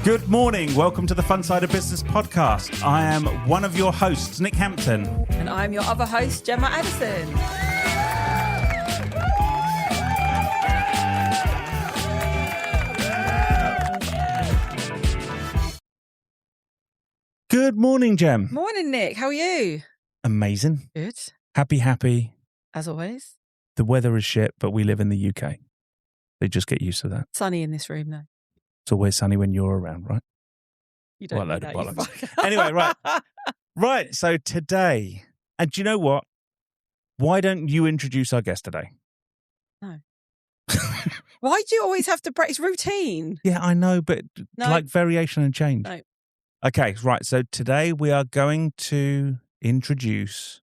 Good morning. Welcome to the Fun Side of Business podcast. I am one of your hosts, Nick Hampton. And I'm your other host, Gemma Addison. Good morning, Gem. Morning, Nick. How are you? Amazing. Good. Happy. As always. The weather is shit, but we live in the UK. So just get used to that. Sunny in this room, though. It's always sunny when you're around, right? You don't What a know load of that, bollocks. Anyway, right. Right, so today, and do you know what? Why don't you introduce our guest today? No. Why do you always have to break? It's routine. Yeah, I know, but No. like variation and change. No. Okay, right. So today we are going to introduce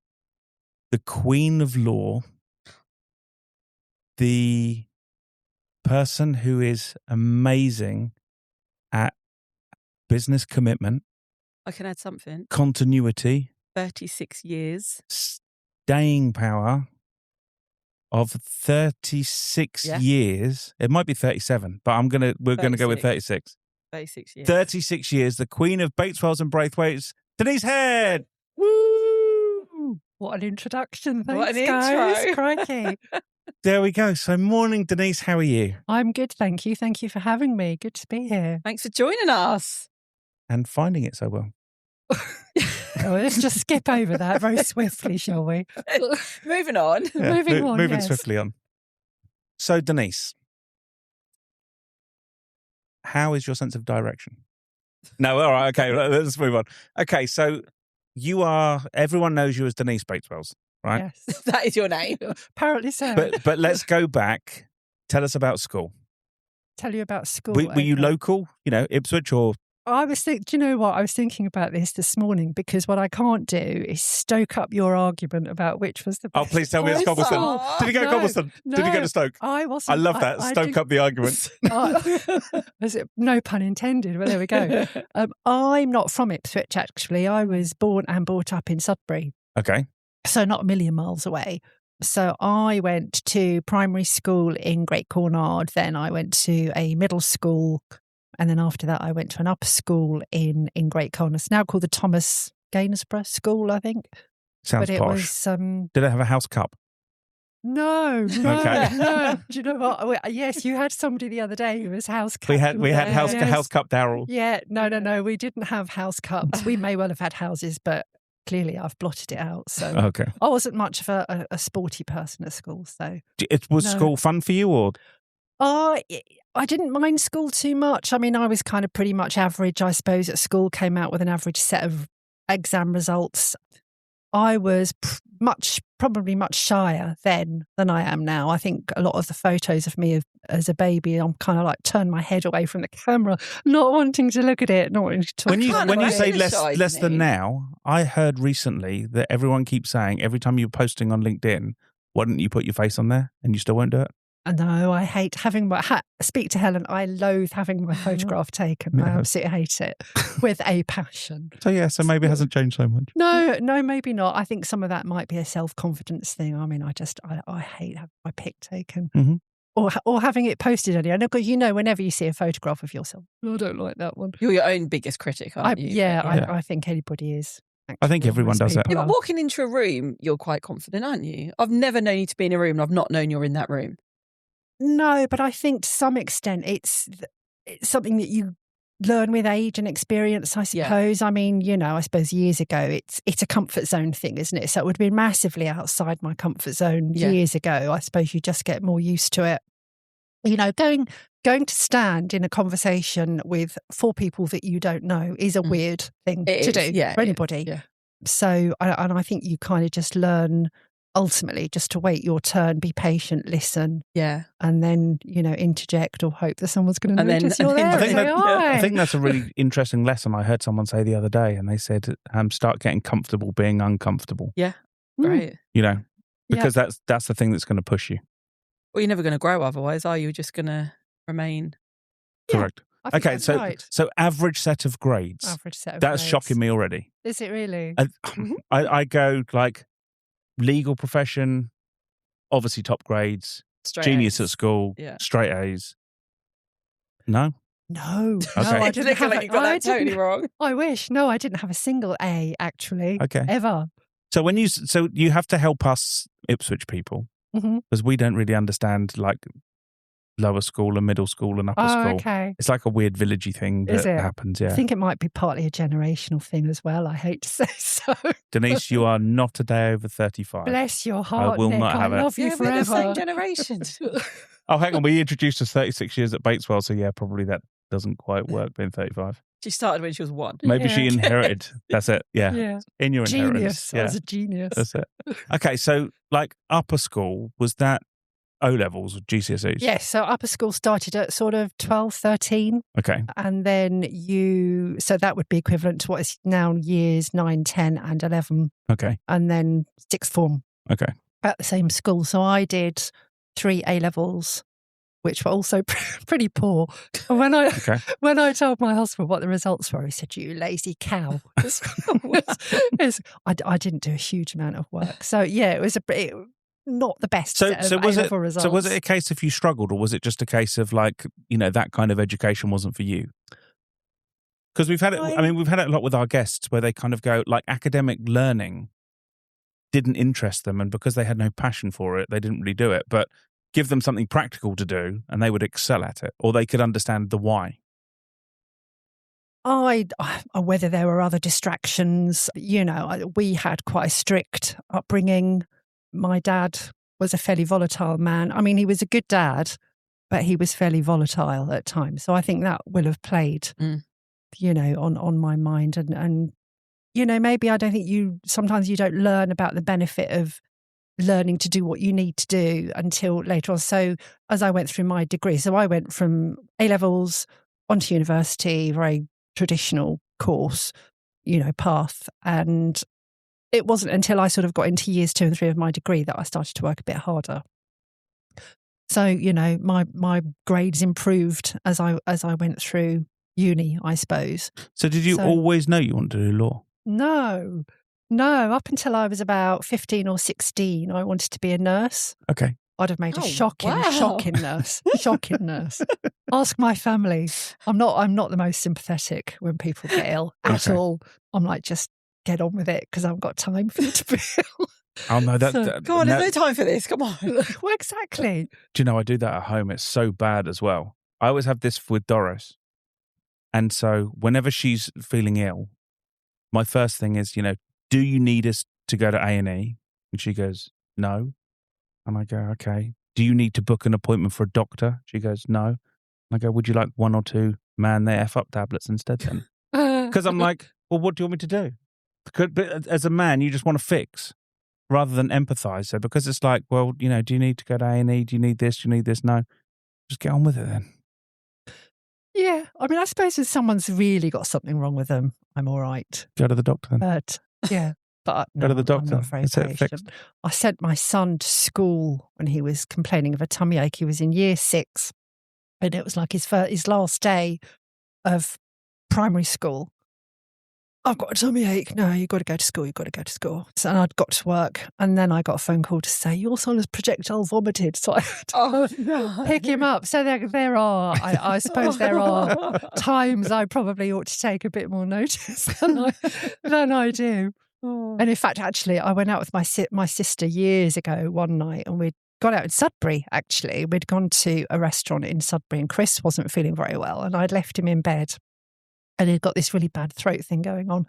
the Queen of Law, the person who is amazing at business commitment, I can add something. continuity, 36 years. staying power of 36 Yeah. years. It might be 37, but we're gonna go with 36. 36 years. 36 years, the Queen of Bateswells and Braithwaites, Denise Head. Woo! What an introduction. Thanks, What an guys. intro. Crikey. There we go. So morning, Denise, how are you? I'm good, thank you. Thank you for having me. Good to be here. Thanks for joining us. And finding it so well. Oh, let's just skip over that very swiftly, shall we? Moving on. Yeah, Moving on, Moving yes. swiftly on. So, Denise, how is your sense of direction? No, all right, okay, let's move on. Okay, so everyone knows you as Denise Bateswells, right? Yes. That is your name. Apparently so. But let's go back. Tell us about school. Tell you about school. Were you okay. local, Ipswich or... I was do you know what? I was thinking about this morning because what I can't do is stoke up your argument about which was the Oh, best. please tell me it's school. Cobblestone. Did you go to No, Cobblestone? Did you go no. to Stoke? I wasn't. I love that. I Stoke did- up the argument. Was it no pun intended? Well, there we go. I'm not from Ipswich, actually. I was born and brought up in Sudbury, Okay. so not a million miles away. So I went to primary school in Great Cornard, then I went to a middle school, and then after that I went to an upper school in Great Cornard. It's now called the Thomas Gainsborough School, I think. Sounds but it posh. was Did it have a house cup? no. Okay. No. Do you know what? Yes, you had somebody the other day who was house cup. We had house Yes. cup Daryl. Yeah, no. We didn't have house cups. We may well have had houses, but clearly I've blotted it out. So Okay. I wasn't much of a sporty person at school. So Was No. school fun for you or? I didn't mind school too much. I mean, I was kind of pretty much average, I suppose, at school, came out with an average set of exam results. I was probably much shyer then than I am now. I think a lot of the photos of me as a baby, I'm kind of like turn my head away from the camera, not wanting to look at it, not wanting to talk. When you Kind of say like less shy, than me. now, I heard recently that everyone keeps saying every time you're posting on LinkedIn, why don't you put your face on there? And you still won't do it? No, I hate having speak to Helen. I loathe having my photograph taken. I No. absolutely hate it with a passion. So maybe it hasn't changed so much. No, maybe not. I think some of that might be a self-confidence thing. I mean, I hate having my pic taken Mhm. or having it posted anywhere. Because whenever you see a photograph of yourself, I don't like that one. You're your own biggest critic, aren't you? Yeah, Yeah. I think anybody is. I think actually, everyone most does it. people Yeah, but are. walking into a room, you're quite confident, aren't you? I've never known you to be in a room and I've not known you're in that room. No, but I think to some extent it's something that you learn with age and experience, I Yeah. suppose. I mean, I suppose years ago, it's a comfort zone thing, isn't it? So it would have been massively outside my comfort zone Yeah. years ago. I suppose you just get more used to it. Going to stand in a conversation with 4 people that you don't know is a weird thing It to is, do yeah, for it is, anybody. yeah. So, and I think you kind of just learn ultimately just to wait your turn, be patient, listen, Yeah. and then interject or hope that someone's going to And then- notice you're and then- there. I think, and say, I "Hi." think that's a really interesting lesson I heard someone say the other day, and they said, start getting comfortable being uncomfortable, Mm. Right. because that's the thing that's going to push you. Well, you're never going to grow otherwise, are you? You're just going to remain. Yeah. Correct. I think Okay, that's so right. so average set of grades. Average set of That's grades. shocking me already. Is it really? I go like legal profession, obviously top grades, Straight genius A's. at school, Yeah. straight A's. No? No, Okay. no, I didn't have You got that totally wrong. I wish. No, I didn't have a single A, actually, Okay. ever. So you have to help us Ipswich people, Mm-hmm. because we don't really understand like lower school and middle school and upper school. Okay. It's like a weird villagey thing Is that it? happens. I Yeah. think it might be partly a generational thing as well. I hate to say so. Denise, you are not a day over 35. Bless your heart, will Nick. not have I it. love you Yeah, we're forever. the same generation. Oh, hang on. We introduced us 36 years at Bateswell, so yeah, probably that doesn't quite work being 35. She started when she was 1. Maybe Yeah. she inherited. That's it. Yeah. Yeah. In your inheritance. Genius. I Yeah. was a genius. That's it. Okay. So like upper school, was that O-levels or GCSEs? Yes. So upper school started at sort of 12, 13. Okay. And then so that would be equivalent to what is now years 9, 10 and 11. Okay. And then sixth form Okay. at the same school. So I did 3 A-levels, which were also pretty poor. And when I told my husband what the results were, he said, "You lazy cow." I didn't do a huge amount of work. So yeah, it was not the best set of A-level results. So was it a case of you struggled, or was it just a case of like, that kind of education wasn't for you? Because we've had it a lot with our guests where they kind of go like academic learning didn't interest them, and because they had no passion for it, they didn't really do it. But give them something practical to do and they would excel at it, or they could understand the why. Whether there were other distractions, we had quite a strict upbringing. My dad was a fairly volatile man. I mean, he was a good dad, but he was fairly volatile at times. So I think that will have played, on my mind. And maybe I don't think sometimes you don't learn about the benefit of learning to do what you need to do until later on. So as I went through my degree, so I went from A-levels onto university, very traditional course, path. And it wasn't until I sort of got into years 2 and 3 of my degree that I started to work a bit harder. So, my grades improved as I went through uni, I suppose. So did you always know you wanted to do law? No, up until I was about 15 or 16, I wanted to be a nurse. Okay. I'd have made a shocking nurse. Shocking nurse. Ask my family. I'm not the most sympathetic when people get ill at all. I'm like, just get on with it because I haven't got time for you to be ill. Oh no, come on, there's no time for this. Come on. Well, exactly. Do you know I do that at home? It's so bad as well. I always have this with Doris, and so whenever she's feeling ill, my first thing is, do you need us to go to A&E? And she goes, no. And I go, okay. Do you need to book an appointment for a doctor? She goes, no. And I go, would you like 1 or 2 man they F up tablets instead then? Because I'm like, well, what do you want me to do? But as a man, you just want to fix rather than empathize. So because it's like, well, do you need to go to A&E? Do you need this? Do you need this? No. Just get on with it then. Yeah. I mean, I suppose if someone's really got something wrong with them, I'm all right. Go to the doctor then. But yeah. But no, go to the doctor. I'm not very patient. I sent my son to school when he was complaining of a tummy ache. He was in year 6, and it was like his last day of primary school. I've got a tummy ache. No, you've got to go to school. You've got to go to school. So I'd got to work, and then I got a phone call to say, your son has projectile vomited. So I had to pick him up. So there are, I suppose there are times I probably ought to take a bit more notice than I do. And in fact, actually, I went out with my sister years ago one night, and we'd gone out in Sudbury, actually. We'd gone to a restaurant in Sudbury, and Chris wasn't feeling very well, and I'd left him in bed. And he'd got this really bad throat thing going on.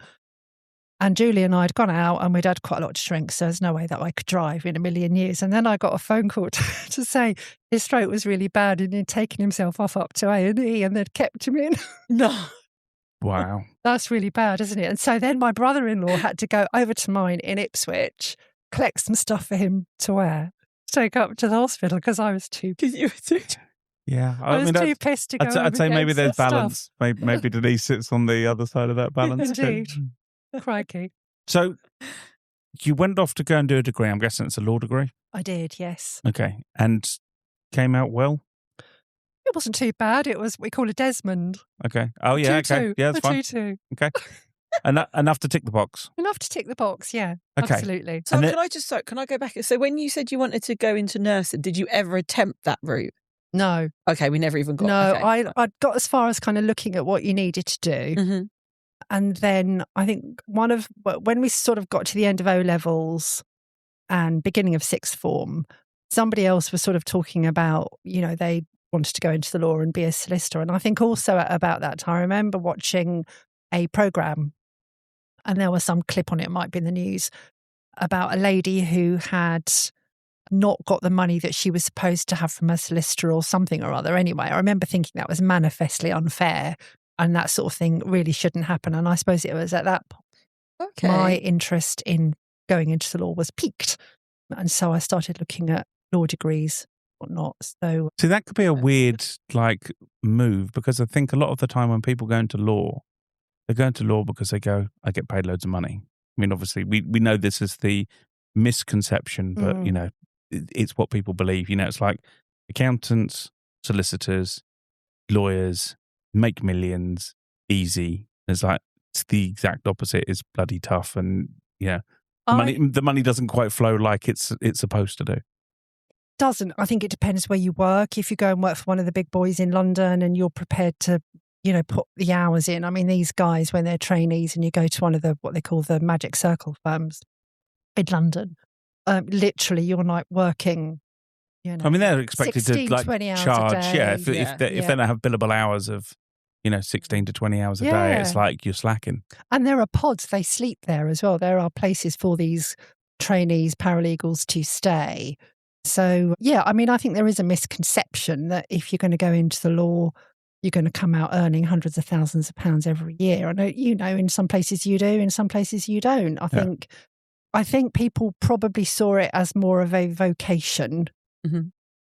And Julie and I had gone out and we'd had quite a lot to drink, so there's no way that I could drive in a million years. And then I got a phone call to say his throat was really bad and he'd taken himself up to A&E and they'd kept him in. No. Wow. That's really bad, isn't it? And so then my brother-in-law had to go over to mine in Ipswich, collect some stuff for him to wear, take up to the hospital because I was too... Yeah, I was too pissed to go. I'd say maybe there's balance. Stuff. Maybe Denise sits on the other side of that balance. Indeed. Crikey. So you went off to go and do a degree. I'm guessing it's a law degree? I did, yes. Okay. And came out well? It wasn't too bad. It was, we call it Desmond. Okay. Oh, yeah, 2-2. okay. Yeah, that's fine. 2-2. Okay. Enough to tick the box. Enough to tick the box, yeah. Okay. Absolutely. So can I go back? So when you said you wanted to go into nursing, did you ever attempt that route? No. Okay, we never even got. No, Okay. I got as far as kind of looking at what you needed to do. Mhm. And then I think when we sort of got to the end of O-levels and beginning of sixth form, somebody else was sort of talking about, they wanted to go into the law and be a solicitor. And I think also at about that time, I remember watching a programme, and there was some clip on it might be in the news, about a lady who had not got the money that she was supposed to have from a solicitor or something or other. Anyway, I remember thinking that was manifestly unfair and that sort of thing really shouldn't happen. And I suppose it was at that point my interest in going into the law was piqued. And so I started looking at law degrees, whatnot. So that could be a weird move, because I think a lot of the time when people go into law, they go into law because they go, I get paid loads of money. I mean, obviously, we know this is the misconception, but, it's what people believe. It's like accountants, solicitors, lawyers make millions, easy. It's like, it's the exact opposite. It's bloody tough. And, the money doesn't quite flow like it's supposed to do. Doesn't. I think it depends where you work. If you go and work for one of the big boys in London and you're prepared to put the hours in. I mean, these guys, when they're trainees and you go to one of what they call the magic circle firms in London, literally you're like working, I mean, they're expected 16, to 20 hours charge, a day. if they don't have billable hours of, 16 to 20 hours a day, it's like you're slacking. And there are pods, they sleep there as well. There are places for these trainees, paralegals to stay. So, I mean, I think there is a misconception that if you're going to go into the law, you're going to come out earning hundreds of thousands of pounds every year. I know, in some places you do, in some places you don't. I think people probably saw it as more of a vocation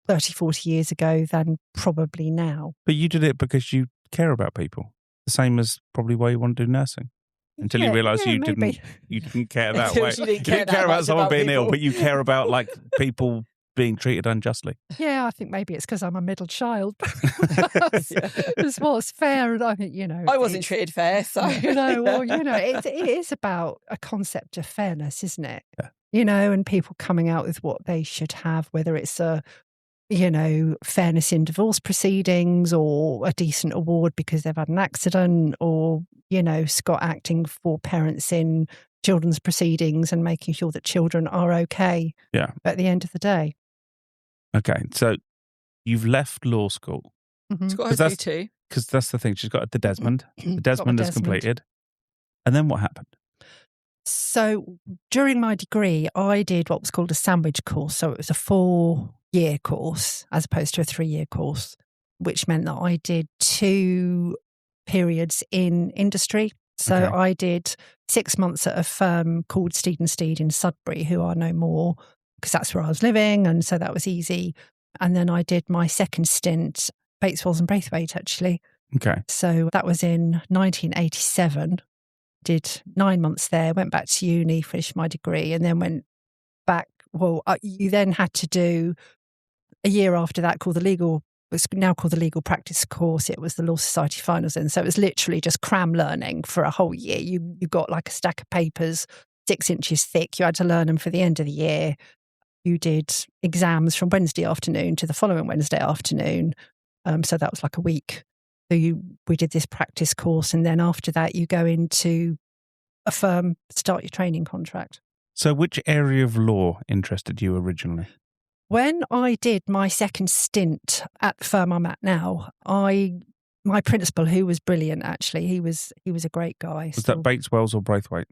30, 40 years ago than probably now. But you did it because you care about people. The same as probably why you want to do nursing. Until you realised you didn't care that way. You didn't care about someone being people. ill, but you care about people being treated unjustly. Yeah, I think maybe it's because I'm a middle child. It's what's fair, and I think I wasn't treated fair, so it is about a concept of fairness, isn't it? Yeah. And people coming out with what they should have, whether it's a fairness in divorce proceedings or a decent award because they've had an accident, or Scott acting for parents in children's proceedings and making sure that children are okay. At the end of the day. Okay, so you've left law school. She's got her too. Because that's the thing. She's got the Desmond. The Desmond is completed. And then what happened? So during my degree, I did what was called a sandwich course. So it was a 4-year course as opposed to a 3-year course, which meant that I did 2 periods in industry. So I did 6 months at a firm called Steed & Steed in Sudbury, who are no more, because that's where I was living, and so that was easy. And then I did my second stint, Bates, Walls and Braithwaite, actually. Okay. So that was in 1987. Did 9 months there, went back to uni, finished my degree, and then went back. Well, you then had to do a year after that it's now called the legal practice course. It was the Law Society finals then. So it was literally just cram learning for a whole year. You got like a stack of papers 6 inches thick. You had to learn them for the end of the year. You did exams from Wednesday afternoon to the following Wednesday afternoon. So that was like a week. So we did this practice course. And then after that, you go into a firm, start your training contract. So which area of law interested you originally? When I did my second stint at the firm I'm at now, my principal, who was brilliant actually, he was a great guy. Was that Bates, Wells or Braithwaite?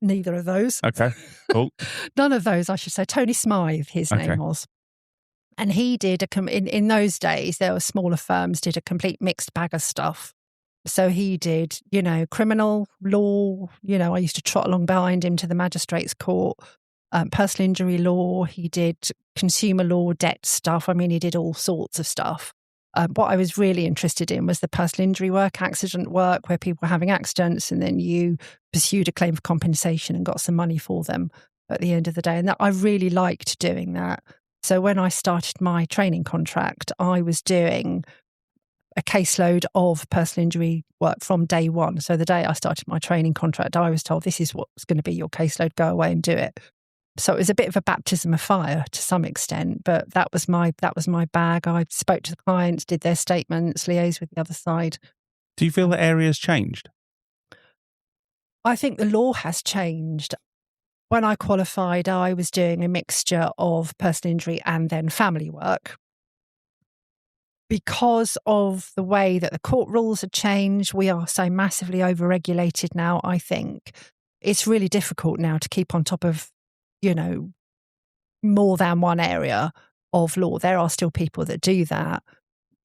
Neither of those. Okay, cool. None of those, I should say. Tony Smythe, his name was. And he did in those days, there were smaller firms, did a complete mixed bag of stuff. So he did, criminal law, I used to trot along behind him to the magistrate's court, personal injury law. He did consumer law, debt stuff. I mean, he did all sorts of stuff. What I was really interested in was the personal injury work, accident work, where people were having accidents and then you pursued a claim for compensation and got some money for them at the end of the day. And I really liked doing that. So when I started my training contract, I was doing a caseload of personal injury work from day one. So the day I started my training contract, I was told, this is what's going to be your caseload, go away and do it. So it was a bit of a baptism of fire to some extent, but that was my bag. I spoke to the clients, did their statements, liaised with the other side. Do you feel the area's changed? I think the law has changed. When I qualified, I was doing a mixture of personal injury and then family work. Because of the way that the court rules have changed, we are so massively overregulated now, I think. It's really difficult now to keep on top of, more than one area of law. There are still people that do that.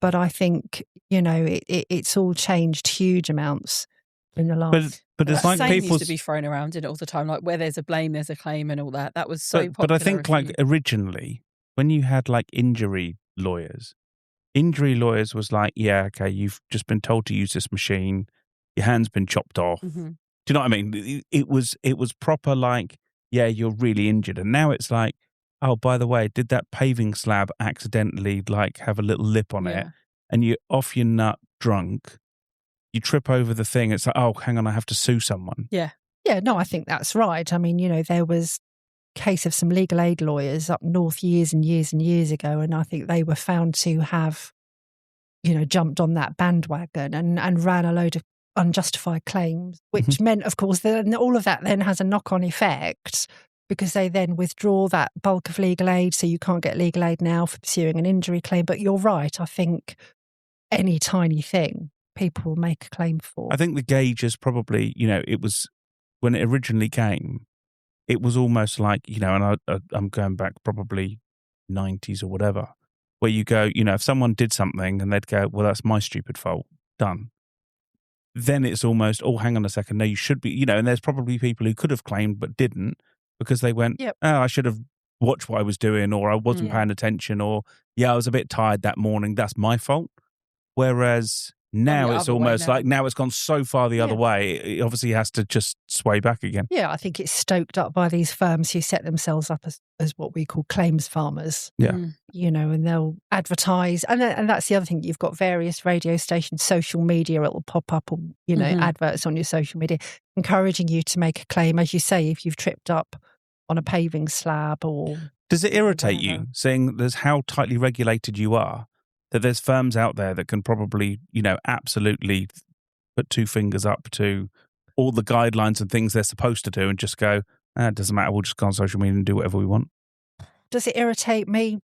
But I think, it's all changed huge amounts in the last... But it's like people people used to be thrown around in it all the time, like where there's a blame, there's a claim and all that. That was so popular. But I think like originally, when you had like injury lawyers was like, yeah, okay, you've just been told to use this machine, your hand's been chopped off. Mm-hmm. Do you know what I mean? It was proper like, yeah, you're really injured. And now it's like, oh, by the way, did that paving slab accidentally like have a little lip on it and you're off your nut drunk? You trip over the thing. It's like, oh, hang on, I have to sue someone. Yeah. Yeah, no, I think that's right. I mean, there was a case of some legal aid lawyers up north years and years and years ago, and I think they were found to have, jumped on that bandwagon and ran a load of unjustified claims, which meant, of course, that all of that then has a knock-on effect because they then withdraw that bulk of legal aid, so you can't get legal aid now for pursuing an injury claim. But you're right, I think any tiny thing people will make a claim for. I think the gauge is probably, it was when it originally came, it was almost like, and I'm going back probably 90s or whatever, where you go, if someone did something and they'd go, well, that's my stupid fault, done. Then it's almost, oh, hang on a second, no, you should be, and there's probably people who could have claimed but didn't because they went, oh, I should have watched what I was doing, or I wasn't paying attention, or, I was a bit tired that morning, that's my fault. Whereas now it's almost like now it's gone so far the other way, it obviously has to just sway back again. Yeah, I think it's stoked up by these firms who set themselves up as what we call claims farmers. Yeah. And they'll advertise. And that's the other thing. You've got various radio stations, social media, it'll pop up, or, adverts on your social media, encouraging you to make a claim, as you say, if you've tripped up on a paving slab or... Does it irritate you seeing there's how tightly regulated you are? That there's firms out there that can probably, absolutely put two fingers up to all the guidelines and things they're supposed to do and just go, it doesn't matter, we'll just go on social media and do whatever we want. Does it irritate me?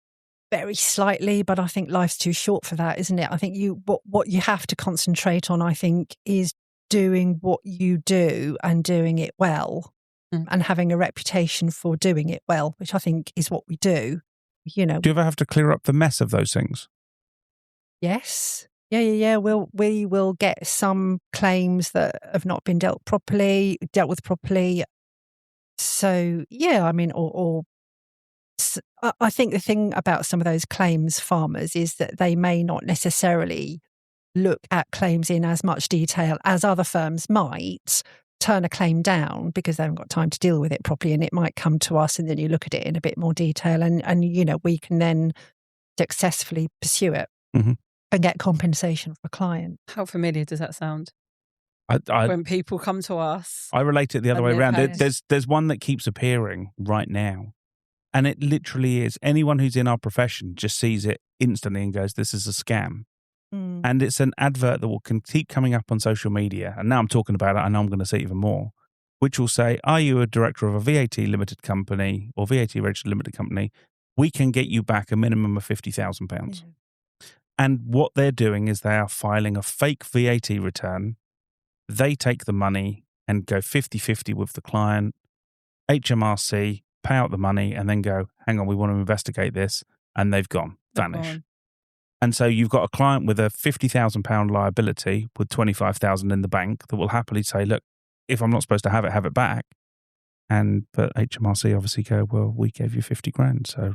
Very slightly, but I think life's too short for that, isn't it? I think what you have to concentrate on, I think, is doing what you do and doing it well and having a reputation for doing it well, which I think is what we do. Do you ever have to clear up the mess of those things? Yes. Yeah. We will get some claims that have not been dealt with properly. So, I mean, I think the thing about some of those claims farmers is that they may not necessarily look at claims in as much detail as other firms might, turn a claim down because they haven't got time to deal with it properly, and it might come to us and then you look at it in a bit more detail and we can then successfully pursue it. Mm-hmm. And get compensation for a client. How familiar does that sound? When people come to us, I relate it the other way around. There's one that keeps appearing right now, and it literally is. Anyone who's in our profession just sees it instantly and goes, "This is a scam." And it's an advert that will keep coming up on social media. And now I'm talking about it, I know I'm going to see it even more. Which will say, "Are you a director of a VAT limited company or VAT registered limited company? We can get you back a minimum of £50,000." Yeah. And what they're doing is they are filing a fake VAT return. They take the money and go 50-50 with the client. HMRC pay out the money and then go, hang on, we want to investigate this. And they've gone, vanish. And so you've got a client with a £50,000 liability with $25,000 in the bank that will happily say, look, if I'm not supposed to have it back. But HMRC obviously go, well, we gave you 50 grand. So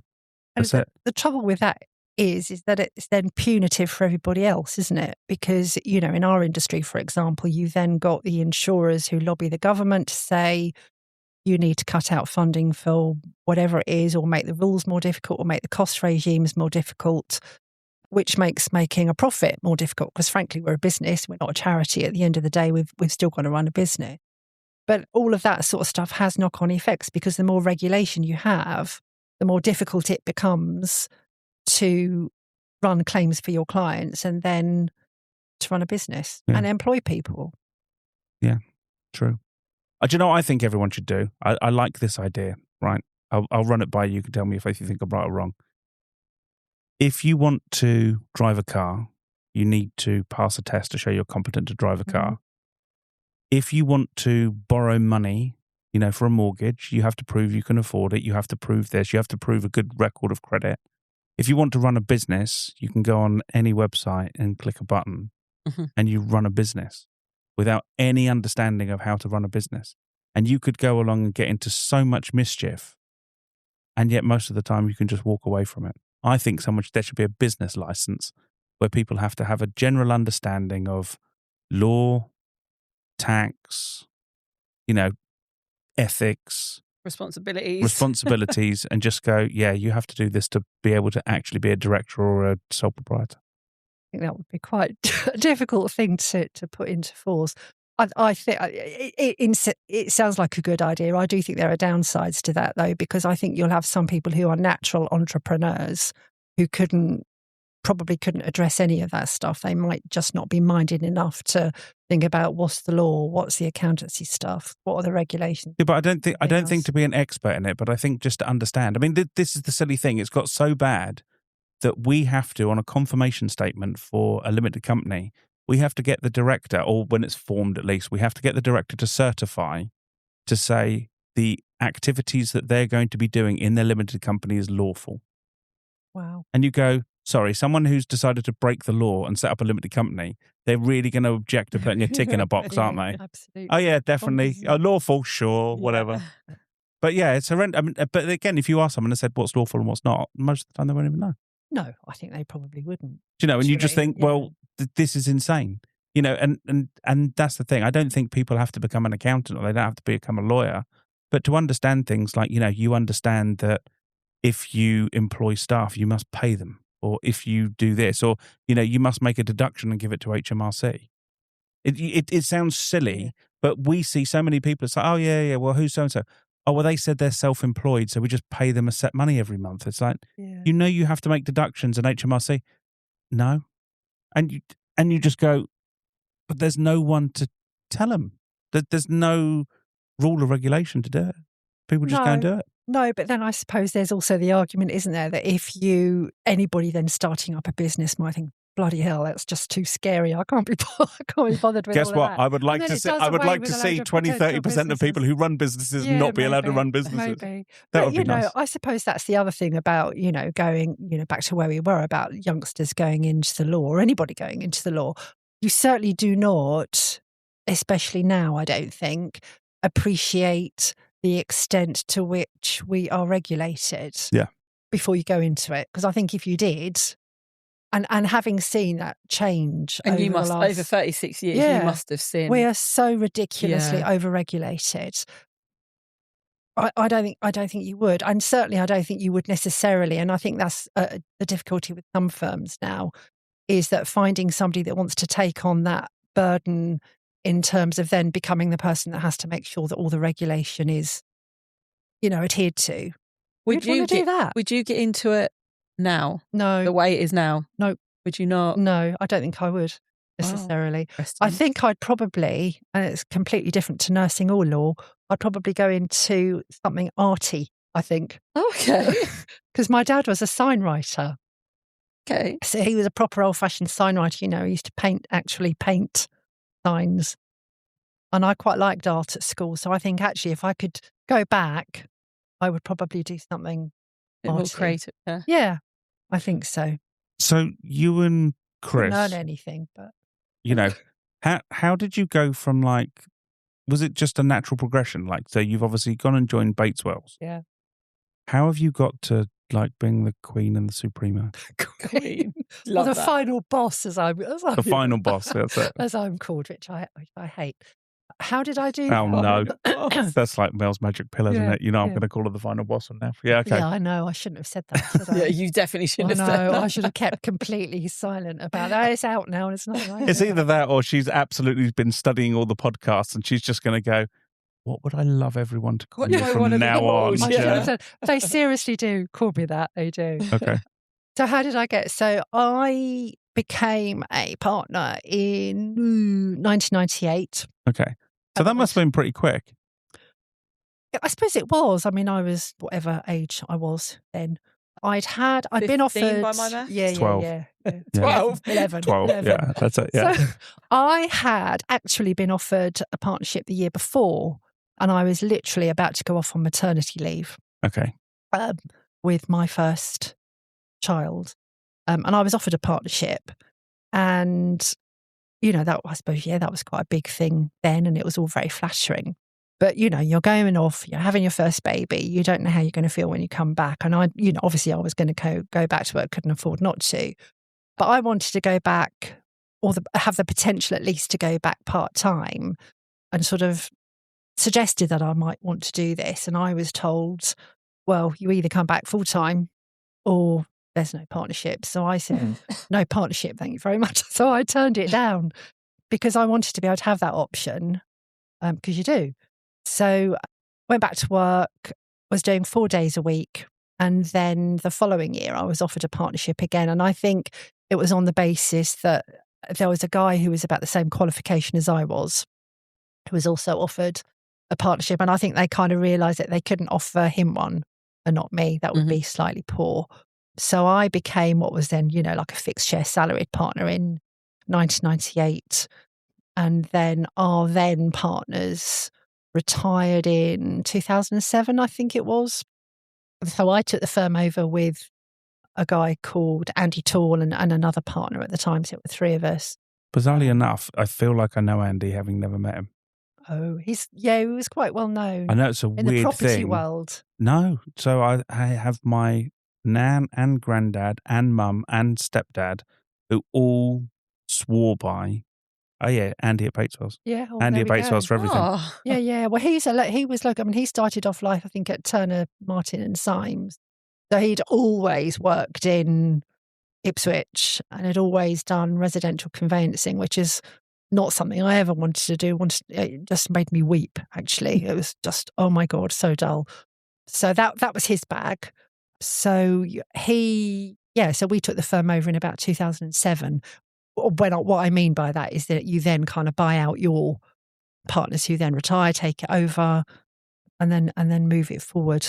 that's it. The trouble with that is that it's then punitive for everybody else, isn't it? Because, in our industry, for example, you then got the insurers who lobby the government to say you need to cut out funding for whatever it is, or make the rules more difficult, or make the cost regimes more difficult, which makes making a profit more difficult because, frankly, we're a business, we're not a charity. At the end of the day, we've still got to run a business. But all of that sort of stuff has knock-on effects, because the more regulation you have, the more difficult it becomes to run claims for your clients and then to run a business and employ people. Yeah, true. Do you know what I think everyone should do? I like this idea, right? I'll run it by you. You can tell me if you think I'm right or wrong. If you want to drive a car, you need to pass a test to show you're competent to drive a car. If you want to borrow money, for a mortgage, you have to prove you can afford it. You have to prove this. You have to prove a good record of credit. If you want to run a business, you can go on any website and click a button and you run a business without any understanding of how to run a business. And you could go along and get into so much mischief. And yet most of the time you can just walk away from it. I think there should be a business license where people have to have a general understanding of law, tax, ethics, responsibilities, and just go, yeah, you have to do this to be able to actually be a director or a sole proprietor. I think that would be quite a difficult thing to put into force. I think it sounds like a good idea. I do think there are downsides to that, though, because I think you'll have some people who are natural entrepreneurs who probably couldn't address any of that stuff. They might just not be minded enough to think about what's the law, what's the accountancy stuff, what are the regulations. Yeah, but I don't think to be an expert in it, but I think just to understand. I mean, this is the silly thing. It's got so bad that we have to, on a confirmation statement for a limited company, we have to get the director, or when it's formed at least, we have to get the director to certify, to say the activities that they're going to be doing in their limited company is lawful. Wow. And you go, sorry, someone who's decided to break the law and set up a limited company, they're really going to object to putting a tick in a box, aren't they? Absolutely. Oh, yeah, definitely. Lawful, sure, whatever. But yeah, it's horrendous. I mean, but again, if you ask someone and said what's lawful and what's not, most of the time they won't even know. No, I think they probably wouldn't. And you just think, well, this is insane. And that's the thing. I don't think people have to become an accountant or they don't have to become a lawyer, but to understand things like, you understand that if you employ staff, you must pay them. Or if you do this, or, you must make a deduction and give it to HMRC. It sounds silly, but we see so many people. It's like, oh, yeah, well, who's so-and-so? Oh, well, they said they're self-employed, so we just pay them a set money every month. It's like, you have to make deductions, and HMRC, no. And you just go, but there's no one to tell them. There's no rule or regulation to do it. People just go and do it. No, but then I suppose there's also the argument, isn't there, that if anybody then starting up a business might think, bloody hell, that's just too scary. I can't be bothered with Guess all what? of that. I would like to see 20-30% of people who run businesses not be allowed to run businesses. Maybe. That would be nice. I suppose that's the other thing about, going, back to where we were about youngsters going into the law or anybody going into the law. You certainly do not, especially now, I don't think, appreciate the extent to which we are regulated before you go into it. Because I think if you did, and having seen that change and over 36 years, you must have seen. We are so ridiculously overregulated. I don't think you would. And certainly I don't think you would necessarily. And I think that's the difficulty with some firms now, is that finding somebody that wants to take on that burden in terms of then becoming the person that has to make sure that all the regulation is, adhered to. Would you do that? Would you get into it now? No. The way it is now? No. Would you not? No, I don't think I would necessarily. I think I'd probably, and it's completely different to nursing or law, I'd probably go into something arty, I think. Okay. Because my dad was a sign writer. Okay. So he was a proper old-fashioned sign writer, he used to paint signs. And I quite liked art at school. So I think actually if I could go back, I would probably do something more creative. Yeah, I think so. So you and Chris... Couldn't learn anything, but... how did you go from was it just a natural progression? So you've obviously gone and joined Bateswells. Yeah. How have you got to being the queen and the supremo? Queen. Well, the final boss, the final boss, that's it. As I'm called, which I hate. How did I do? Oh no, that's like Mel's magic pillar, isn't it? I'm going to call her the final boss from now. Yeah, okay. Yeah, I know. I shouldn't have said that. Should I? Yeah, you definitely shouldn't have said that. I should have kept completely silent about that. It's out now, and it's not. It's either that or she's absolutely been studying all the podcasts, and she's just going to go, what would I love everyone to call What you do I wanna from be now on? called? I Yeah. They seriously do call me that. They do. Okay. So how did I get? So I became a partner in 1998. Okay. So that must have been pretty quick. I suppose it was. I mean, I was whatever age I was then. I'd been 15 offered. by my maths? Yeah, 12. yeah. 12. 11. 12. 11. Yeah, that's it. Yeah. So I had actually been offered a partnership the year before, and I was literally about to go off on maternity leave Okay. with my first child. And I was offered a partnership, and, that I suppose, that was quite a big thing then, and it was all very flattering. But, you're going off, you're having your first baby, you don't know how you're going to feel when you come back. And obviously I was going to go back to work, couldn't afford not to. But I wanted to go back, or have the potential at least to go back part-time, and sort of suggested that I might want to do this. And I was told, well, you either come back full-time or there's no partnership. So I said, no partnership, thank you very much. So I turned it down because I wanted to be able to have that option, because you do. So went back to work, was doing 4 days a week. And then the following year, I was offered a partnership again. And I think it was on the basis that there was a guy who was about the same qualification as I was, who was also offered a partnership. And I think they kind of realised that they couldn't offer him one and not me. That would be slightly poor. So I became what was then, like a fixed share salaried partner in 1998. And then our then partners retired in 2007, I think it was. So I took the firm over with a guy called Andy Tall and another partner at the time. So it were three of us. Bizarrely enough, I feel like I know Andy, having never met him. Oh, he was quite well known. I know it's a in weird the property thing. world. No. So I have my nan and granddad and mum and stepdad who all swore by, oh yeah, Andy at Bateswell's. Yeah, Andy at Bateswell's for everything. Oh. Yeah. Well, he was like, he started off life, I think, at Turner, Martin and Symes. So he'd always worked in Ipswich and had always done residential conveyancing, which is not something I ever wanted to do. It just made me weep, actually. It was just, oh my God, so dull. So that was his bag. So so we took the firm over in about 2007. What I mean by that is that you then kind of buy out your partners who then retire, take it over, and then move it forward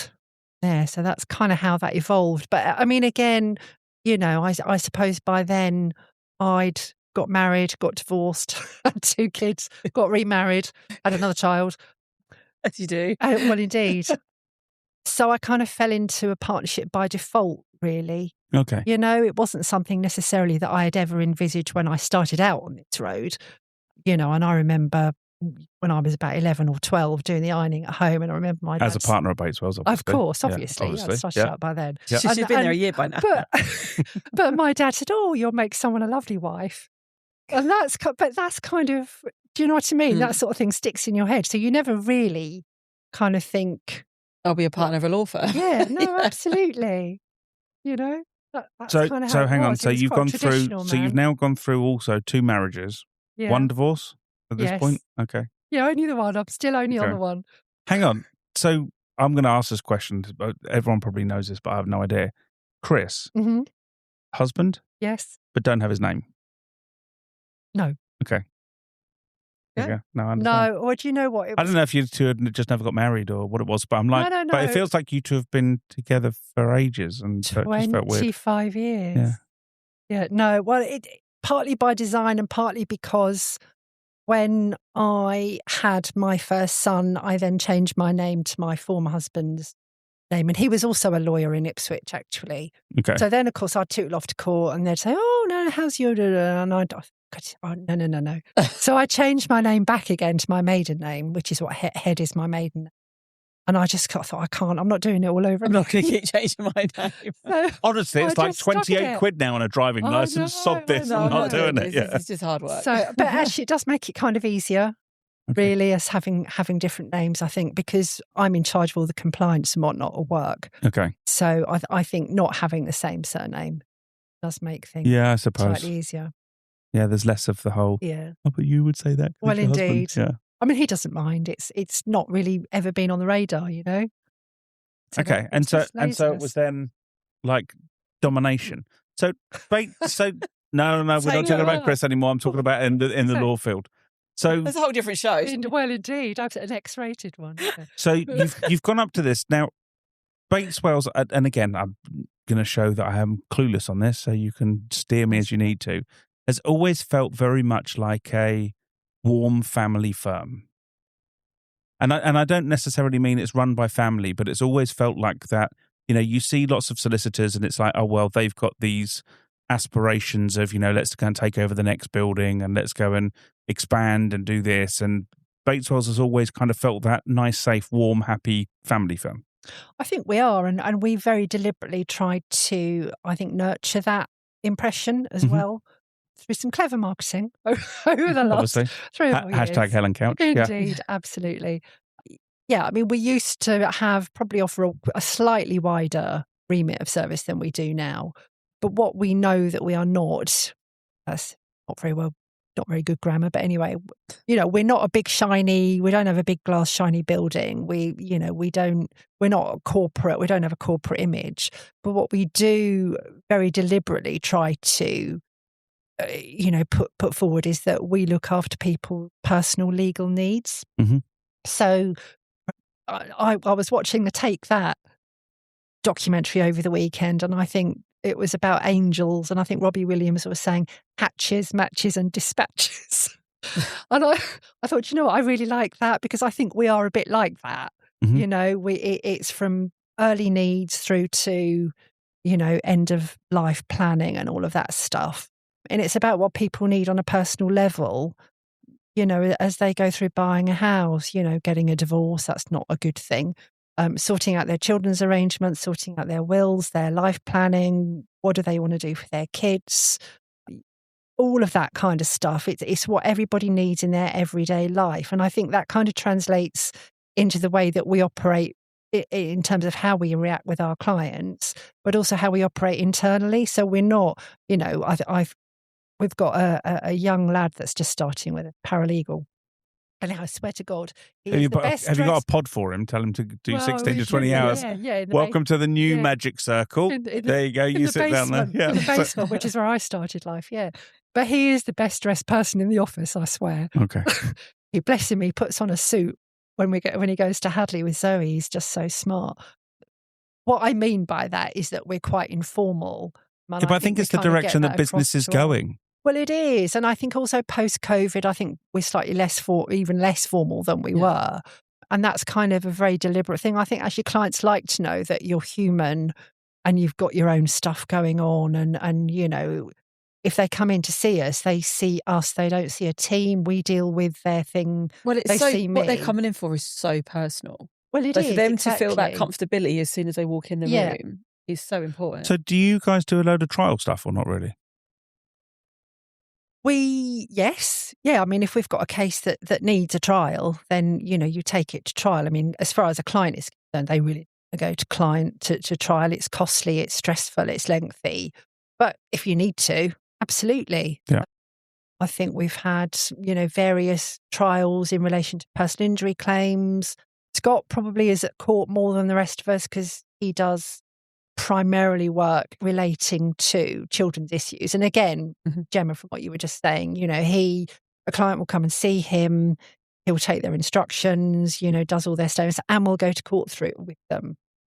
there. So that's kind of how that evolved. But I mean, again, I suppose by then I'd got married, got divorced, had 2 kids, got remarried, had another child. As you do. Well, indeed. So I kind of fell into a partnership by default, really. Okay. It wasn't something necessarily that I had ever envisaged when I started out on this road. And I remember when I was about 11 or 12 doing the ironing at home, and I remember my dad. As a partner at Bateswell's, obviously. Of course, obviously. Yeah, I started out by then. Yeah. She's been there a year by now. But my dad said, "Oh, you'll make someone a lovely wife." And that's kind of, do you know what I mean? That sort of thing sticks in your head. So you never really kind of think, I'll be a partner of a law firm. yeah, no, absolutely. That's So kind of how it hang on. was. So It was you've quite gone through. traditional, So you've man. now gone through also 2 marriages, Yeah. 1 divorce at this Yes. point. Okay. Yeah, only the one. I'm still only on Okay. the one. Hang on. So I'm going to ask this question. Everyone probably knows this, but I have no idea. Chris, Mm-hmm. husband, Yes. but don't have his name. No. Okay. Yeah. Okay. No, I understand. No. Or do you know what? I don't know if you two had just never got married or what it was, but I'm like, No. but it feels like you two have been together for ages, and so it just felt weird. 25 years. Yeah. Yeah. No. Well, it partly by design and partly because when I had my first son, I then changed my name to my former husband's name, and he was also a lawyer in Ipswich, actually. Okay. So then, of course, I'd toot off to court, and they'd say, "Oh no, how's your?" And I'd, oh, no. So I changed my name back again to my maiden name, which is what Head is my maiden name. And I just thought, I can't. I'm not doing it all over. I'm not going to keep changing my name. So Honestly, it's I like just stuck at 28 it. quid now on a driving I license. know, Sod this. I I'm know. not doing it. Yeah. It's just hard work. but actually, it does make it kind of easier, really, as having different names. I think because I'm in charge of all the compliance and whatnot at work. Okay. So I think not having the same surname does make things Yeah, I suppose. slightly easier. Yeah, there's less of the whole. Yeah. Oh, but you would say that. 'cause Well, it's your husband. indeed. Yeah. I mean, he doesn't mind. It's not really ever been on the radar, So Okay, it's so just it was laziness. then like domination. So no, we're not Take talking about over. Chris anymore. I'm talking about in the law field. So There's a whole different show. Well, indeed, I've an X-rated one. Yeah. so you've gone up to this now. Bates Wells, and again, I'm going to show that I am clueless on this, so you can steer me as you need to. Has always felt very much like a warm family firm. And I don't necessarily mean it's run by family, but it's always felt like that. You see lots of solicitors and it's like, oh, well, they've got these aspirations of, let's go and take over the next building and let's go and expand and do this. And Bates Wells has always kind of felt that nice, safe, warm, happy family firm. I think we are, and we very deliberately tried to, I think, nurture that impression as well through some clever marketing over the last Obviously. 3 or 4 years. Hashtag Helen Couch. Indeed, absolutely. Yeah, I mean, we used to probably offer a slightly wider remit of service than we do now. But what we know that we are not, that's not very good grammar, but anyway, we're not a big shiny, we don't have a big glass shiny building. We're not corporate, we don't have a corporate image. But what we do very deliberately try to put forward is that we look after people's personal legal needs. Mm-hmm. So I was watching the Take That documentary over the weekend, and I think it was about angels, and I think Robbie Williams was saying hatches, matches and dispatches. And I thought, I really like that, because I think we are a bit like that. Mm-hmm. It's from early needs through to, end of life planning and all of that stuff. And it's about what people need on a personal level, as they go through buying a house, getting a divorce, that's not a good thing. Sorting out their children's arrangements, sorting out their wills, their life planning, what do they want to do for their kids, all of that kind of stuff. It's what everybody needs in their everyday life. And I think that kind of translates into the way that we operate in terms of how we react with our clients, but also how we operate internally. So we're not, we've got a young lad that's just starting with a paralegal. And I swear to God, have you got a pod for him? Tell him to do 16 to 20 hours. Yeah, welcome to the new magic circle. There you go. You sit down there. Yeah. In the basement, which is where I started life. Yeah. But he is the best dressed person in the office, I swear. Okay. He, bless him, he puts on a suit when he goes to Hadley with Zoe. He's just so smart. What I mean by that is that we're quite informal. But I think it's the direction that business is going. Well, it is. And I think also post-COVID, I think we're slightly even less formal than we were. And that's kind of a very deliberate thing. I think actually clients like to know that you're human and you've got your own stuff going on. And if they come in to see us, they see us. They don't see a team. We deal with their thing. Well, what they're coming in for is so personal. Well, it is. For them to feel that comfortability as soon as they walk in the room is so important. So do you guys do a load of trial stuff or not really? Yes. Yeah. I mean, if we've got a case that needs a trial, then, you take it to trial. I mean, as far as a client is concerned, they really go to trial. It's costly, it's stressful, it's lengthy. But if you need to, absolutely. Yeah. I think we've had, various trials in relation to personal injury claims. Scott probably is at court more than the rest of us because he does primarily work relating to children's issues. And again, Gemma, from what you were just saying, a client will come and see him, he'll take their instructions, does all their statements, and we'll go to court through with them.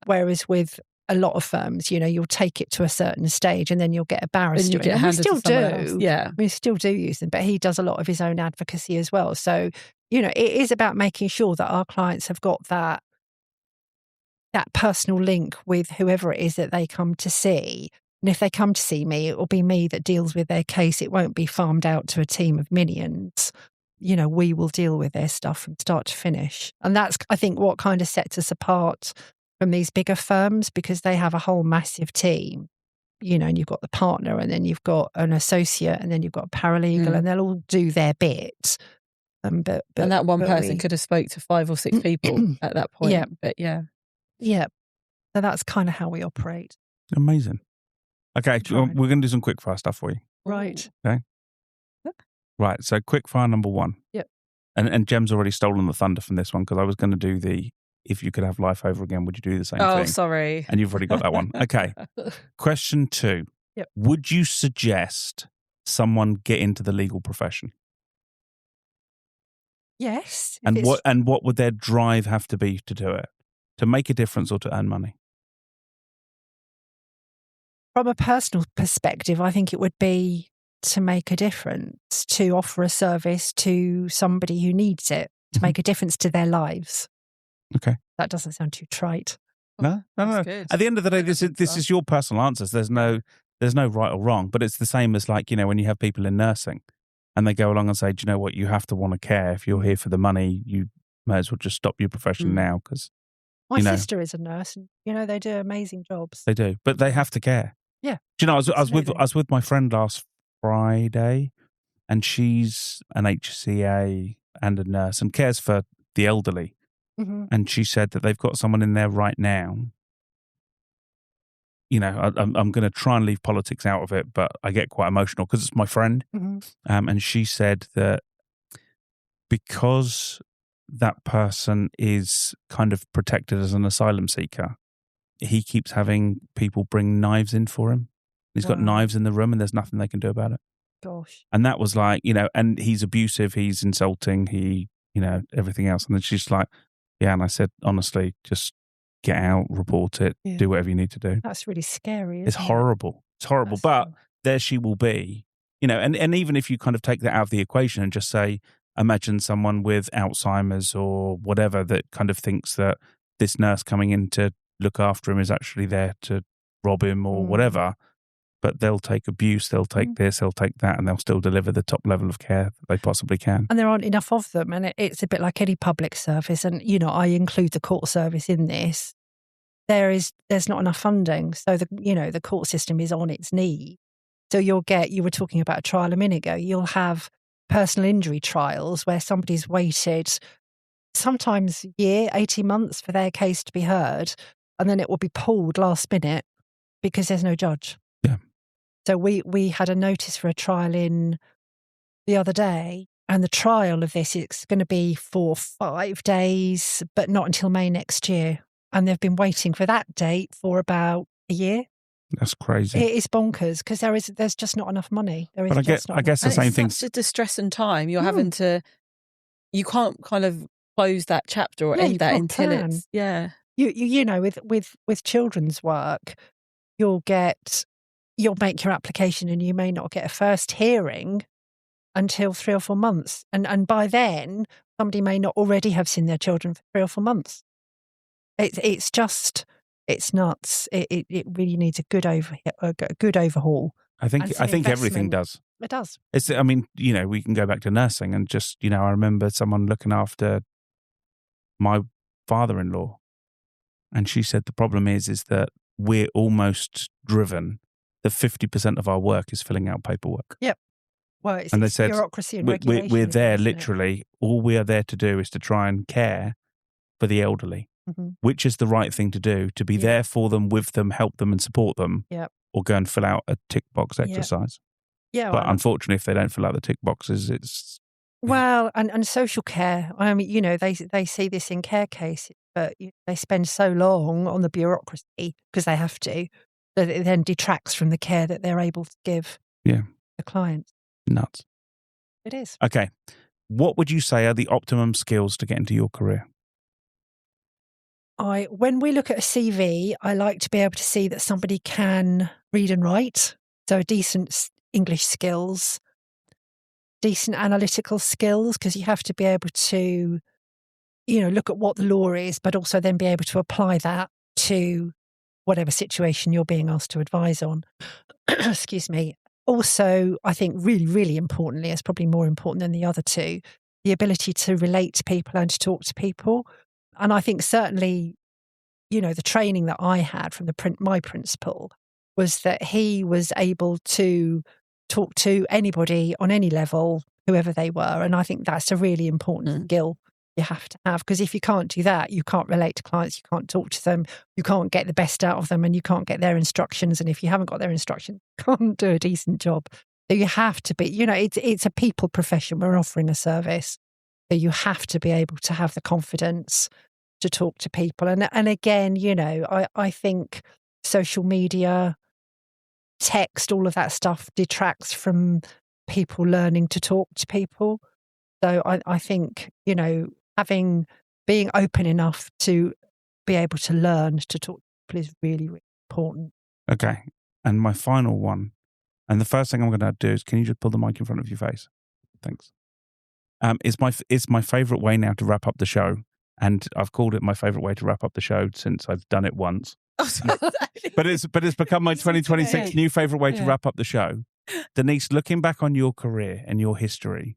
Whereas with a lot of firms, you'll take it to a certain stage and then you'll get a barrister. And we still do. Yeah. We still do use them, but he does a lot of his own advocacy as well. So, it is about making sure that our clients have got that personal link with whoever it is that they come to see. And if they come to see me, it will be me that deals with their case. It won't be farmed out to a team of minions. We will deal with their stuff from start to finish. And that's, I think, what kind of sets us apart from these bigger firms, because they have a whole massive team, and you've got the partner and then you've got an associate and then you've got a paralegal and they'll all do their bit. But that one person could have spoke to 5 or 6 people at that point. Yeah. But yeah. Yeah. So that's kind of how we operate. Amazing. Okay, we're going to do some quick fire stuff for you. Right. Okay. Right. So quick fire number 1. Yep. And Jem's already stolen the thunder from this one because I was going to do the, if you could have life over again, would you do the same thing? Oh, sorry. And you've already got that one. Okay. Question 2. Yep. Would you suggest someone get into the legal profession? Yes. And what would their drive have to be to do it? To make a difference or to earn money? From a personal perspective, I think it would be to make a difference, to offer a service to somebody who needs it, to make a difference to their lives. Okay. That doesn't sound too trite. No. Good. At the end of the day, this is your personal answers. There's no right or wrong, but it's the same as like, when you have people in nursing and they go along and say, do you know what, you have to want to care. If you're here for the money, you may as well just stop your profession now because My sister is a nurse and, they do amazing jobs. they do, but they have to care. Yeah. Do you know, I was absolutely. with my friend last Friday and she's an HCA and a nurse and cares for the elderly. Mm-hmm. And she said that they've got someone in there right now. I'm going to try and leave politics out of it, but I get quite emotional because it's my friend. Mm-hmm. And she said that because that person is kind of protected as an asylum seeker, he keeps having people bring knives in for him. He's got knives in the room and there's nothing they can do about it. Gosh. And that was like, and he's abusive, he's insulting, he, everything else. And then she's like, yeah. And I said, honestly, just get out, report it, do whatever you need to do. That's really scary. Isn't It's horrible. It's horrible. But there she will be, and even if you kind of take that out of the equation and just say, imagine someone with Alzheimer's or whatever that kind of thinks that this nurse coming in to look after him is actually there to rob him or whatever. But they'll take abuse, they'll take this, they'll take that, and they'll still deliver the top level of care that they possibly can. And there aren't enough of them. And it's a bit like any public service. And, I include the court service in this. There's not enough funding. So, the court system is on its knee. So you were talking about a trial a minute ago, you'll have personal injury trials where somebody's waited sometimes a year, 18 months for their case to be heard. And then it will be pulled last minute because there's no judge. Yeah. So we had a notice for a trial in the other day, and the trial of this is going to be for 5 days, but not until May next year. And they've been waiting for that date for about a year. That's crazy. It is bonkers because there's just not enough money. But I guess the same thing. It's such a distress and time. You're having to. You can't kind of close that chapter or end that until it's with children's work, you'll make your application and you may not get a first hearing until 3 or 4 months. And by then, somebody may not already have seen their children for 3 or 4 months. It's nuts. It really needs a good overhaul. I think everything does. It does. We can go back to nursing and just, I remember someone looking after my father-in-law, and she said the problem is that we're almost driven that 50% of our work is filling out paperwork. Yep. Well, it's they said, bureaucracy and regulation. We're there literally. All we are there to do is to try and care for the elderly, which is the right thing to do, to be there for them, with them, help them and support them, or go and fill out a tick box exercise. Yeah. But unfortunately, if they don't fill out the tick boxes, it's... Well, and social care, they see this in care cases, but they spend so long on the bureaucracy because they have to, that it then detracts from the care that they're able to give the clients. Nuts. It is. Okay. What would you say are the optimum skills to get into your career? When we look at a CV, I like to be able to see that somebody can read and write, so decent English skills, decent analytical skills, because you have to be able to, look at what the law is, but also then be able to apply that to whatever situation you're being asked to advise on. Excuse me. Also, I think really, really importantly, it's probably more important than the other two, the ability to relate to people and to talk to people. And I think certainly, the training that I had from my principal was that he was able to talk to anybody on any level, whoever they were. And I think that's a really important skill you have to have, because if you can't do that, you can't relate to clients, you can't talk to them, you can't get the best out of them, and you can't get their instructions. And if you haven't got their instructions, you can't do a decent job. So you have to be, it's a people profession. We're offering a service. So you have to be able to have the confidence to talk to people. And again, you know, I think social media, text, all of that stuff detracts from people learning to talk to people. So I think, you know, being open enough to be able to learn to talk to people is really, really important. Okay. And my final one, and the first thing I'm going to do is, can you just pull the mic in front of your face? Thanks. It's my favourite way now to wrap up the show. And I've called it my favourite way to wrap up the show since I've done it once. But it's become my 2026 new favourite way to wrap up the show. Denise, looking back on your career and your history,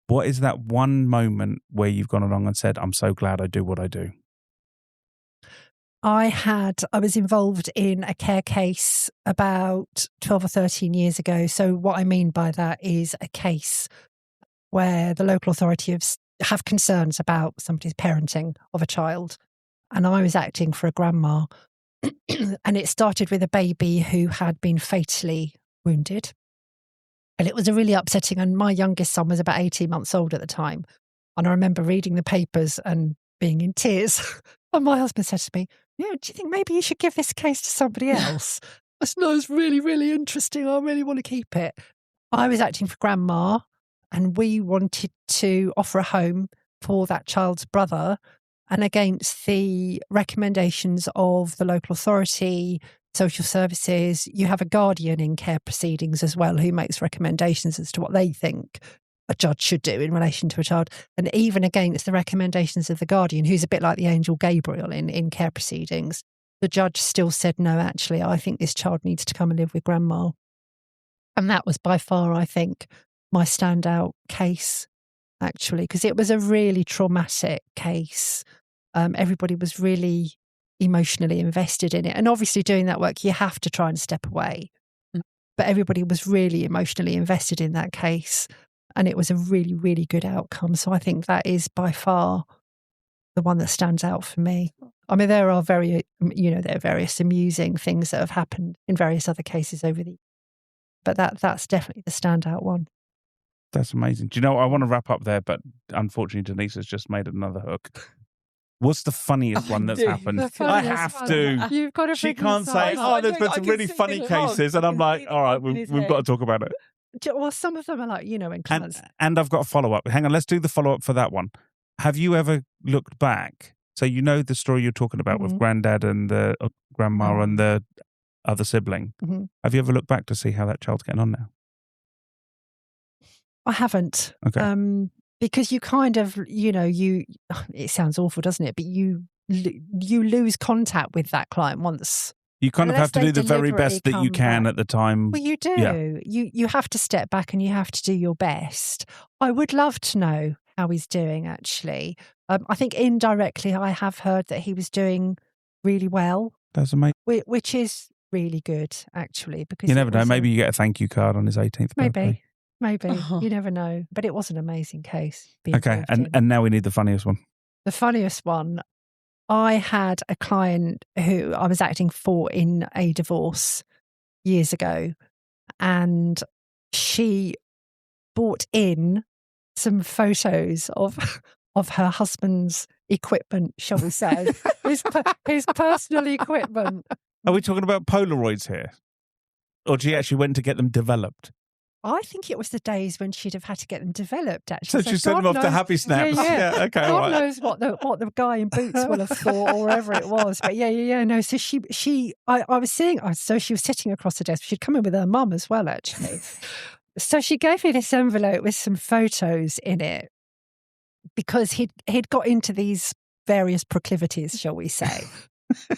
what is that one moment where you've gone along and said, I'm so glad I do what I do? I was involved in a care case about 12 or 13 years ago. So what I mean by that is a case where the local authority have concerns about somebody's parenting of a child. And I was acting for a grandma. And it started with a baby who had been fatally wounded. And it was a really upsetting. And my youngest son was about 18 months old at the time. And I remember reading the papers and being in tears. And my husband said to me, yeah, do you think maybe you should give this case to somebody else? I said, no, it's really, really interesting. I really want to keep it. I was acting for grandma and we wanted to offer a home for that child's brother. And against the recommendations of the local authority, social services, you have a guardian in care proceedings as well who makes recommendations as to what they think a judge should do in relation to a child. And even against the recommendations of the guardian, who's a bit like the angel Gabriel in care proceedings, the judge still said, no, actually, I think this child needs to come and live with grandma. And that was by far, I think, my standout case, actually, because it was a really traumatic case. Everybody was really emotionally invested in it. And obviously doing that work, you have to try and step away. But everybody was really emotionally invested in that case. And it was a really, really good outcome. So I think that is by far the one that stands out for me. I mean, there are there are various amusing things that have happened in various other cases over the years. But that's definitely the standout one. That's amazing. Do you know, I want to wrap up there, but unfortunately, Denise has just made another hook. What's the funniest one that's happened? I have to. You've got to. She can't say, there's been some really funny cases. And I'm like, all right, we've got to talk about it. Well, some of them are like, when clients. And I've got a follow-up. Hang on, let's do the follow-up for that one. Have you ever looked back? So you know the story you're talking about with granddad and the grandma and the other sibling. Mm-hmm. Have you ever looked back to see how that child's getting on now? I haven't. Okay. Because you kind of, it sounds awful, doesn't it? But you lose contact with that client once. You kind of have to do the very best that you can at the time. Well, you do. Yeah. You have to step back and you have to do your best. I would love to know how he's doing, actually. I think indirectly I have heard that he was doing really well. That's amazing. Which is really good, actually. Because you never know. Maybe you get a thank you card on his 18th birthday. Maybe. You never know. But it was an amazing case. Okay. And now we need the funniest one. The funniest one. I had a client who I was acting for in a divorce years ago, and she brought in some photos of her husband's equipment, shall we say, his personal equipment. Are we talking about Polaroids here? Or she actually went to get them developed? I think it was the days when she'd have had to get them developed, actually. So she sent them off to Happy Snaps. Yeah, okay. God knows what the guy in Boots will have thought, or wherever it was. But no. So I was seeing. So she was sitting across the desk. She'd come in with her mum as well, actually. So she gave me this envelope with some photos in it because he'd got into these various proclivities, shall we say.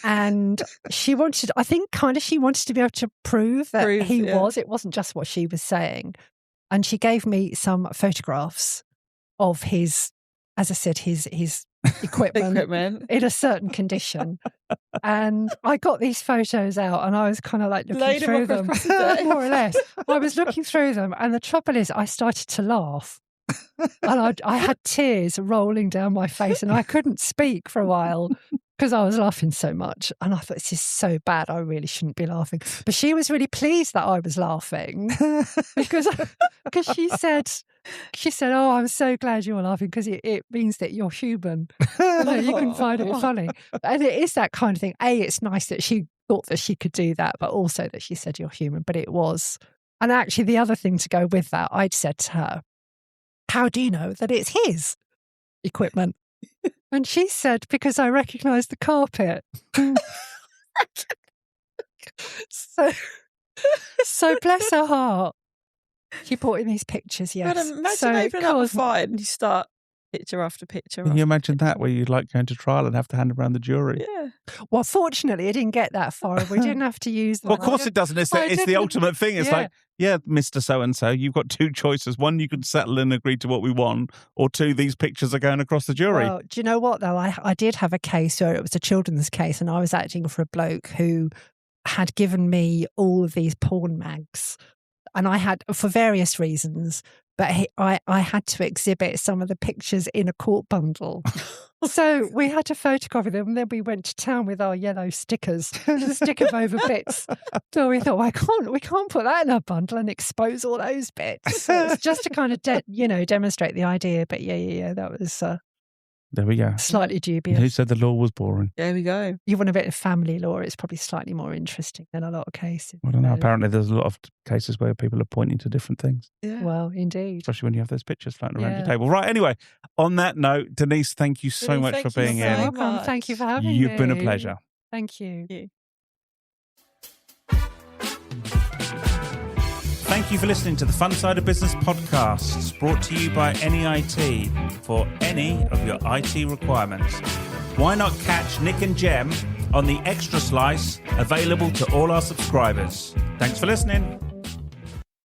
And she wanted to be able to prove that he was. It wasn't just what she was saying. And she gave me some photographs of his, as I said, his equipment in a certain condition. And I got these photos out and I was kind of like looking through them, more or less. I was looking through them, and the trouble is I started to laugh. And I had tears rolling down my face and I couldn't speak for a while because I was laughing so much. And I thought, this is so bad. I really shouldn't be laughing. But she was really pleased that I was laughing because she said, oh, I'm so glad you're laughing because it means that you're human. You can find it funny. And it is that kind of thing. It's nice that she thought that she could do that, but also that she said you're human. But it was. And actually, the other thing to go with that, I'd said to her, how do you know that it's his equipment? And she said, because I recognise the carpet. So bless her heart. She brought in these pictures, yes. But imagine opening up a file and you start picture after picture. Can you imagine that, where you'd like going to trial and have to hand around the jury? Yeah. Well, fortunately, it didn't get that far. We didn't have to use them. Well, of course it doesn't. It's the ultimate thing. It's like, Mr. So-and-so, you've got two choices. One, you can settle and agree to what we want. Or two, these pictures are going across the jury. Well, do you know what, though? I did have a case where it was a children's case and I was acting for a bloke who had given me all of these porn mags. And I had, for various reasons, but I had to exhibit some of the pictures in a court bundle. So we had to photograph them, and then we went to town with our yellow stickers to stick them over bits. So we thought, we can't put that in a bundle and expose all those bits. So it's just to kind of, demonstrate the idea. But that was there we go. Slightly dubious. Who said the law was boring? There we go. You want a bit of family law, it's probably slightly more interesting than a lot of cases. I don't know. Apparently there's a lot of cases where people are pointing to different things. Yeah. Well, indeed. Especially when you have those pictures floating around your table. Right, anyway, on that note, Denise, thank you so much for being in. You're welcome. Thank you for having me. You've been a pleasure. Thank you. Thank you for listening to the Fun Side of Business podcast, brought to you by NEIT for any of your IT requirements. Why not catch Nick and Jem on the Extra Slice, available to all our subscribers? Thanks for listening.